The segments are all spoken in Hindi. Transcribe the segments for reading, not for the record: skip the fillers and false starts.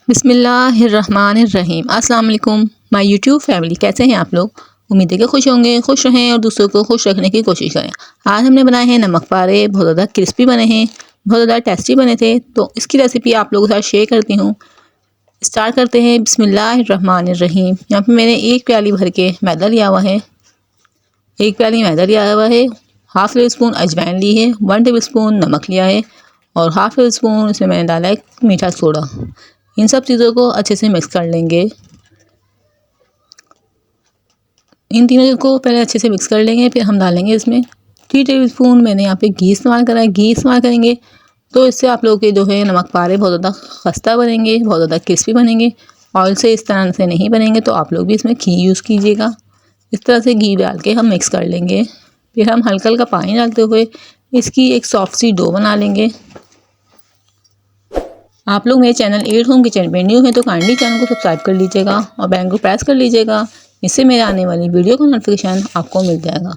बिस्मिल्लाहिर्रहमानिर्रहीम। अस्सलाम वालेकुम माय यूट्यूब फैमिली, कैसे हैं आप लोग। उम्मीद है कि खुश होंगे, खुश रहें और दूसरों को खुश रखने की कोशिश करें। आज हमने बनाए हैं नमक पारे, बहुत ज़्यादा क्रिस्पी बने हैं, बहुत ज़्यादा टेस्टी बने थे। तो इसकी रेसिपी आप लोगों के साथ शेयर करती हूँ। स्टार्ट करते हैं। बिस्मिल्लाहिर्रहमानिर्रहीम। यहाँ पे मैंने एक प्याली भर के मैदा लिया हुआ है, एक प्याली मैदा लिया हुआ है, हाफ टेबल स्पून अजवाइन ली है, 1 टेबल स्पून नमक लिया है और हाफ टेबल स्पून इसमें मैंने डाला है मीठा सोडा। इन सब चीज़ों को अच्छे से मिक्स कर लेंगे। इन तीनों चीज़ों को पहले अच्छे से मिक्स कर लेंगे, फिर हम डालेंगे इसमें 3 टेबल स्पून मैंने यहाँ पे घी इस्तेमाल करा है। घी इस्तेमाल करेंगे तो इससे आप लोगों के जो है नमक पारे बहुत ज़्यादा खस्ता बनेंगे, बहुत ज़्यादा क्रिस्पी बनेंगे। ऑयल से इस तरह से नहीं बनेंगे, तो आप लोग भी इसमें घी यूज़ कीजिएगा। इस तरह से घी डाल के हम मिक्स कर लेंगे। फिर हम हल्का हल्का पानी डालते हुए इसकी एक सॉफ्ट सी डो बना लेंगे। आप लोग मेरे चैनल एट होम किचन पे न्यू हैं तो काइंडली चैनल को सब्सक्राइब कर लीजिएगा और बेल को प्रेस कर लीजिएगा। इससे मेरे आने वाली वीडियो का नोटिफिकेशन आपको मिल जाएगा।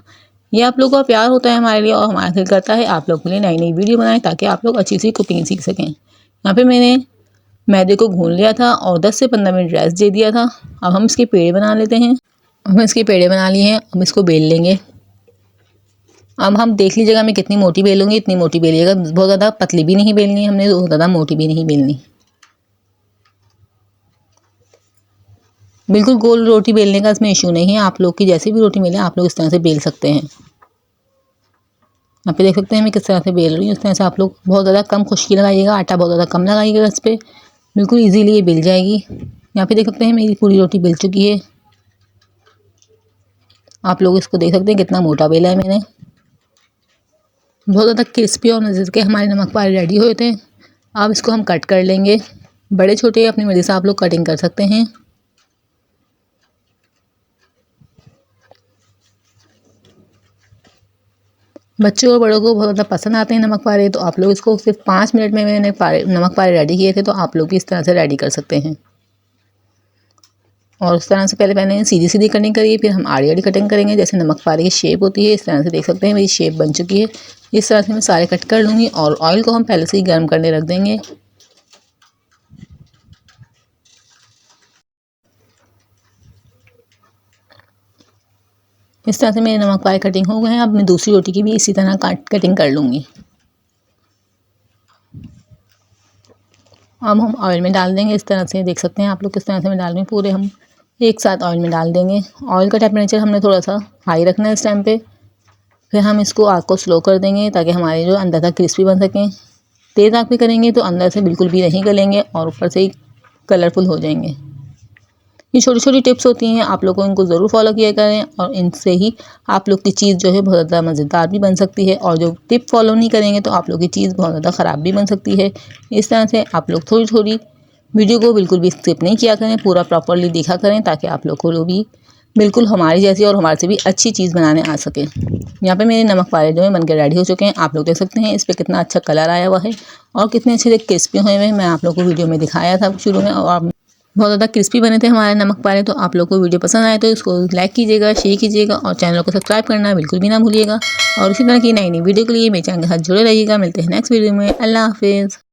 ये आप लोगों का प्यार होता है हमारे लिए और हमारा दिल करता है आप लोग के लिए नई नई वीडियो बनाएं ताकि आप लोग अच्छी सी कुकिंग सीख सकें। यहाँ पे मैंने मैदे को भून लिया था और 10 से 15 मिनट रेस्ट दे दिया था। अब हम इसके पेड़े बना लेते हैं। हम इसके पेड़े बना लिए हैं, हम इसको बेल लेंगे। अब हम देख लीजिएगा मैं कितनी मोटी बेलूंगी, इतनी मोटी बेलिएगा, बहुत ज़्यादा पतली भी नहीं बेलनी हमने, बहुत ज़्यादा मोटी भी नहीं बेलनी। बिल्कुल गोल रोटी बेलने का इसमें इशू नहीं है, आप लोग की जैसी भी रोटी मिले आप लोग इस तरह से बेल सकते हैं। यहाँ पे देख सकते हैं मैं किस तरह से बेल रही हूँ। इस तरह से आप लोग बहुत ज़्यादा कम खुश्की लगाइएगा, आटा बहुत ज़्यादा कम लगाइएगा इस पर, बिल्कुल ईजीली ये बेल जाएगी। यहाँ पे देख सकते हैं मेरी पूरी रोटी बेल चुकी है। आप लोग इसको देख सकते हैं कितना मोटा बेला है मैंने। बहुत ज़्यादा क्रिस्पी और मज़े के हमारे नमक पारे रेडी हुए थे। अब इसको हम कट कर लेंगे। बड़े छोटे अपनी मर्ज़ी से आप लोग कटिंग कर सकते हैं। बच्चों और बड़ों को बहुत ज़्यादा पसंद आते हैं नमक पारे, तो आप लोग इसको सिर्फ 5 मिनट में मैंने नमक पारे रेडी किए थे, तो आप लोग भी इस तरह से रेडी कर सकते हैं। और उस तरह से पहले मैंने सीधी सीधी कटिंग करी है, फिर हम आड़ी आड़ी कटिंग करेंगे जैसे नमक पारे की शेप होती है। इस तरह से देख सकते हैं मेरी शेप बन चुकी है। इस तरह से मैं सारे कट कर लूँगी और ऑयल को हम पहले से ही गर्म करने रख देंगे। इस तरह से मेरे नमक पारे कटिंग हो गए हैं। अब मैं दूसरी रोटी की भी इसी तरह कटिंग कर लूँगी। अब हम ऑयल में डाल देंगे। इस तरह से देख सकते हैं आप लोग किस तरह से मैं डाल रही हूँ, पूरे हम एक साथ ऑयल में डाल देंगे। ऑयल का टेम्परेचर हमने थोड़ा सा हाई रखना है इस टाइम पे। फिर हम इसको आग को स्लो कर देंगे ताकि हमारे जो अंदर तक क्रिस्पी बन सकें। तेज़ आग पे करेंगे तो अंदर से बिल्कुल भी नहीं गलेंगे और ऊपर से ही कलरफुल हो जाएंगे। ये छोटी छोटी टिप्स होती हैं, आप लोगों को इनको ज़रूर फॉलो किया करें और इनसे ही आप लोग की चीज़ जो है बहुत ज़्यादा मज़ेदार भी बन सकती है। और जो टिप फॉलो नहीं करेंगे तो आप लोग की चीज़ बहुत ज़्यादा ख़राब भी बन सकती है। इस तरह से आप लोग थोड़ी थोड़ी वीडियो को बिल्कुल भी स्किप नहीं किया करें, पूरा प्रॉपरली देखा करें ताकि आप लोग को भी बिल्कुल हमारी जैसी और हमारे से भी अच्छी चीज़ बनाने आ सके। यहाँ पे मेरे नमक पारे जो है बनकर रेडी हो चुके हैं। आप लोग देख सकते हैं इस पर कितना अच्छा कलर आया हुआ है और कितने अच्छे से क्रिस्पी हुए हैं। मैं आप लोग को वीडियो में दिखाया था शुरू में और बहुत ज़्यादा क्रिस्पी बने थे हमारे नमक पारे। तो आप लोग को वीडियो पसंद आए तो इसको लाइक कीजिएगा, शेयर कीजिएगा और चैनल को सब्सक्राइब करना बिल्कुल भी ना भूलिएगा। और इसी तरह की नई नई वीडियो के लिए मेरे चैनल के साथ जुड़े रहिएगा। मिलते हैं नेक्स्ट वीडियो में। अल्लाह हाफिज़।